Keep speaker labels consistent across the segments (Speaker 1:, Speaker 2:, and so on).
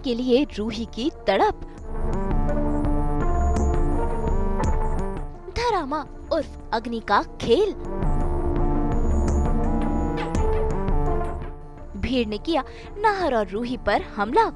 Speaker 1: इनके लिए रूही की तड़प। धरामा उर्फ अग्नि का खेल। भीड़ ने किया नाहर और रूही पर हमला।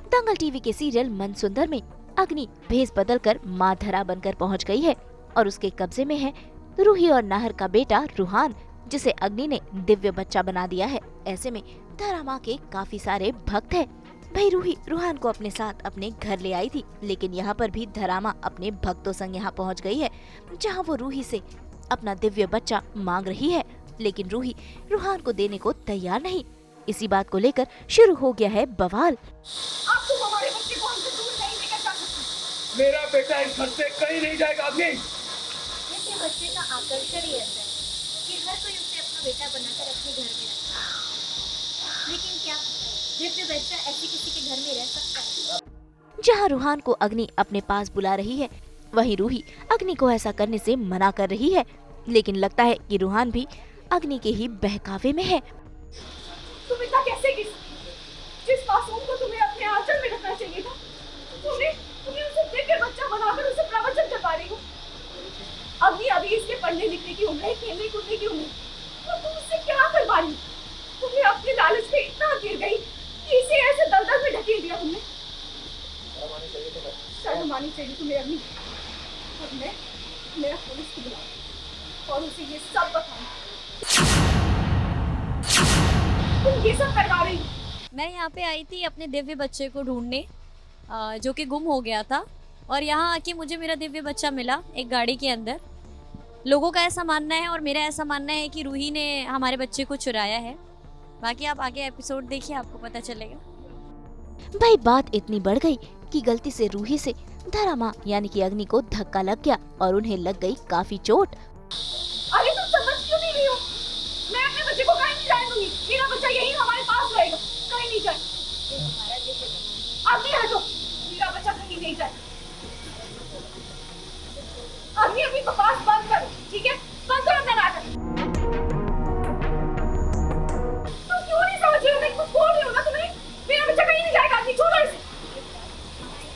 Speaker 1: दंगल टीवी के सीरियल मनसुंदर में अग्नि भेस बदलकर मां धरा बनकर पहुंच गई है और उसके कब्जे में है रूही और नाहर का बेटा रूहान, जिसे अग्नि ने दिव्य बच्चा बना दिया है। ऐसे में धरा मां के काफी सारे भक्त हैं। भाई रूही रूहान को अपने साथ अपने घर ले आई थी, लेकिन यहाँ पर भी धरा मां अपने भक्तों संग यहाँ पहुँच गई है, जहाँ वो रूही से अपना दिव्य बच्चा मांग रही है, लेकिन रूही रूहान को देने को तैयार नहीं। इसी बात को लेकर शुरू हो गया है बवाल।
Speaker 2: आपको हमारे बच्चे को हमसे दूर नहीं लेकर जा सकते।
Speaker 3: मेरा बेटा इस घर से कहीं नहीं जाएगा। अग्नि,
Speaker 2: ये बच्चे का आकर्षण ही ऐसा है कि हर कोई उसे अपना बेटा बनाकर अपने घर में रखता है, लेकिन क्या दिव्य बच्चा ऐसे किसी के घर में रह सकता है?
Speaker 1: जहाँ रूहान को अग्नि अपने पास बुला रही है, वहीं रूही अग्नि को ऐसा करने से मना कर रही है, लेकिन लगता है कि रूहान भी अग्नि के ही बहकावे में है।
Speaker 2: तुम इतना कैसे गिर सकती हो? जिस मासूम को तुम्हें अपने आंचल में रखना चाहिए था, तुमने उसे दिव्य बच्चा बनाकर उसे प्रवचन करवा रही हो। अभी इसके पढ़ने लिखने की उम्र है, खेलने कूदने की उम्र, तो तुम उससे क्या करवा रही हो? तुमने अपने लालच में इतना गिर गई कि इसे ऐसे दलदल में ढकेल दिया तुमने। शर्म आनी चाहिए तुम्हें अग्नि। अब मैं मेरा पुलिस को बुलाऊं और उसे ये सब बताऊं। तुम ये सब करवा रही हो।
Speaker 4: मैं यहाँ पे आई थी अपने दिव्य बच्चे को ढूंढने, जो कि गुम हो गया था, और यहाँ आके मुझे मेरा दिव्य बच्चा मिला एक गाड़ी के अंदर। लोगों का ऐसा मानना है और मेरा ऐसा मानना है कि रूही ने हमारे बच्चे को चुराया है। बाकी आप आगे एपिसोड देखिए, आपको पता चलेगा।
Speaker 1: भाई बात इतनी बढ़ गई कि गलती से रूही से धरा मां यानी कि अग्नि को धक्का लग गया और उन्हें लग गई काफी चोट।
Speaker 2: अरे तुम समझ क्यों नहीं रही हो? मैं अपने बच्चे को कहीं नहीं जाने दूंगी। मेरा बच्चा यहीं हमारे पास रहेगा, कहीं नहीं जाए। अग्नि हटो, मेरा बच्चा कहीं नहीं जाए। अग्नि अपनी बकवास बंद करो, ठीक है? बंद करो अपना नाटक। तुम क्यों नहीं समझ रही हो? मैं कुछ बोल रही हूँ ना तुम्हें। मेरा बच्चा कहीं नहीं जाएगा। अग्नि छोड़ो इसे।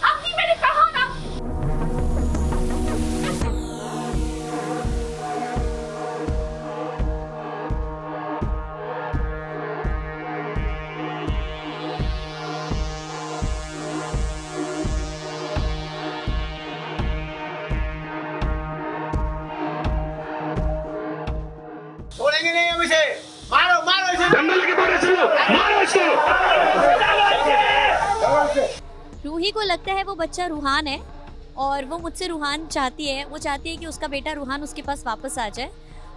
Speaker 2: अग्नि मैंने कहा ना।
Speaker 3: छोड़ेंगे नहीं हम इसे। मारो मारो इसे।
Speaker 5: जंगल के बाहर चलो, मारो इसको।
Speaker 4: रूही को लगता है वो बच्चा रूहान है और वो मुझसे रूहान चाहती है। वो चाहती है कि उसका बेटा रूहान उसके पास वापस आ जाए,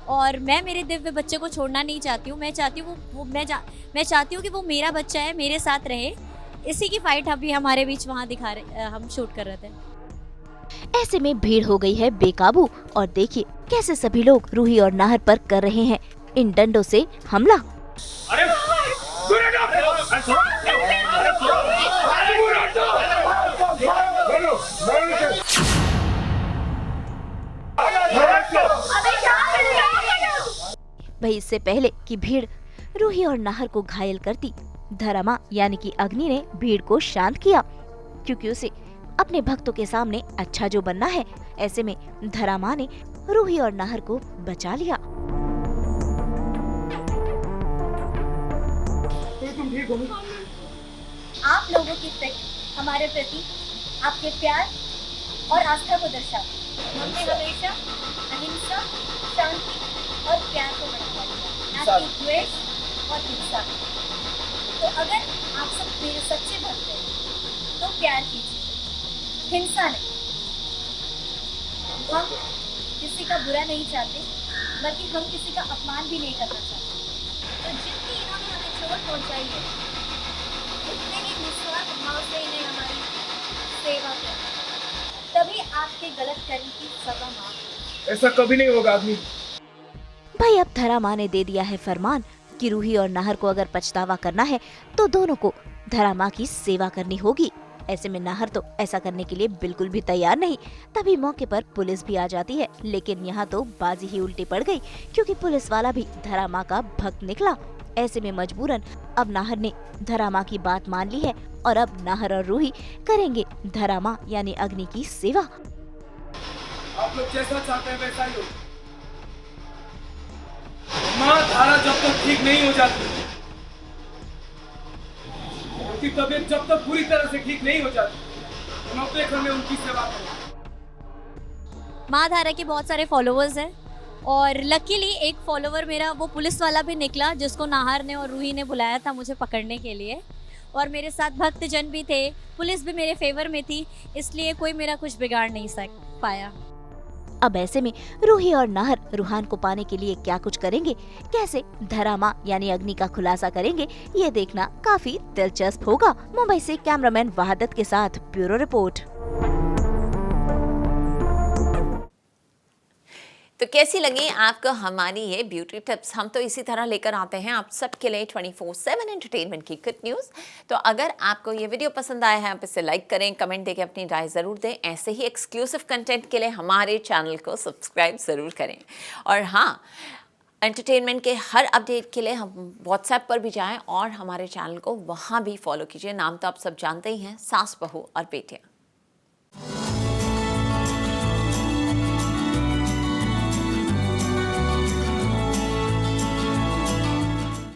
Speaker 4: और मैं मेरे दिव्य बच्चे को छोड़ना नहीं चाहती हूँ। मैं चाहती हूँ मैं चाहती हूँ कि वो मेरा बच्चा है, मेरे साथ रहे। इसी की फाइट अभी हमारे बीच वहाँ दिखा रहे, हम शूट कर रहे थे।
Speaker 1: ऐसे में भीड़ हो गई है बेकाबू और देखिए कैसे सभी लोग रूही और नाहर पर कर रहे हैं इन डंडों से हमला।
Speaker 5: अरे
Speaker 1: भाई इससे पहले कि भीड़ रूही और नाहर को घायल करती, धरा मां यानी कि अग्नि ने भीड़ को शांत किया, क्योंकि उसे अपने भक्तों के सामने अच्छा जो बनना है। ऐसे में धरा मां ने रूही और नाहर को बचा लिया।
Speaker 3: तुम ठीक हो?
Speaker 2: आप लोगों की फिक्र हमारे प्रति आपके प्यार और आस्था को दर्शाती। हमने हमेशा अहिंसा, शांति और प्यार को बढ़ावा दिया, ना कि द्वेष और हिंसा। तो अगर आप सब मेरे सच्चे भक्त हैं, तो प्यार कीजिए, हिंसा नहीं। हम किसी का बुरा नहीं चाहते, बल्कि हम किसी का अपमान भी नहीं करना चाहते। तो जितनी इन्होंने हमें चोट पहुंचाई है, उतने ही निस्वार्थ भाव से इन्हें हमारी सेवा करना, तभी आपके गलत कर्म की सजा माफ।
Speaker 3: ऐसा कभी नहीं होगा अग्नि।
Speaker 1: भाई अब धरा मां ने दे दिया है फरमान कि रूही और नाहर को अगर पछतावा करना है तो दोनों को धरा मां की सेवा करनी होगी। ऐसे में नाहर तो ऐसा करने के लिए बिल्कुल भी तैयार नहीं। तभी मौके पर पुलिस भी आ जाती है, लेकिन यहाँ तो बाजी ही उल्टी पड़ गई, क्योंकि पुलिस वाला भी धरा मां का भक्त निकला ऐसे में मजबूरन अब नाहर ने धरा माँ की बात मान ली है और अब नाहर और रूही करेंगे धरा माँ यानी अग्नि की सेवा।
Speaker 6: आप लोग जैसा चाहते हैं वैसा ही हो। माँ धारा जब तक ठीक नहीं हो जाती, उनकी तबीयत जब तक पूरी तरह से ठीक नहीं हो जाती, हम अपने घर में उनकी सेवा करें।
Speaker 4: माँ धारा के बहुत सारे फॉलोअर्स हैं और लकीली एक फॉलोवर मेरा वो पुलिस वाला भी निकला जिसको नाहर ने और रूही ने बुलाया था मुझे पकड़ने के लिए, और मेरे साथ भक्तजन भी थे, पुलिस भी मेरे फेवर में थी, इसलिए कोई मेरा कुछ बिगाड़ नहीं पाया।
Speaker 1: अब ऐसे में रूही और नाहर रूहान को पाने के लिए क्या कुछ करेंगे, कैसे धरा माँ यानी अग्नि का खुलासा करेंगे, ये देखना काफी दिलचस्प होगा। मुंबई से कैमरामैन वहादत के साथ ब्यूरो रिपोर्ट।
Speaker 7: तो कैसी लगी आपको हमारी ये ब्यूटी टिप्स? हम तो इसी तरह लेकर आते हैं आप सबके लिए 24/7 एंटरटेनमेंट की गुड न्यूज़। तो अगर आपको ये वीडियो पसंद आया है आप इसे लाइक करें, कमेंट देके अपनी राय ज़रूर दें। ऐसे ही एक्सक्लूसिव कंटेंट के लिए हमारे चैनल को सब्सक्राइब ज़रूर करें। और हाँ, एंटरटेनमेंट के हर अपडेट के लिए हम व्हाट्सएप पर भी जाएं और हमारे चैनल को वहाँ भी फॉलो कीजिए। नाम तो आप सब जानते ही हैं, सास बहू और बेटियाँ।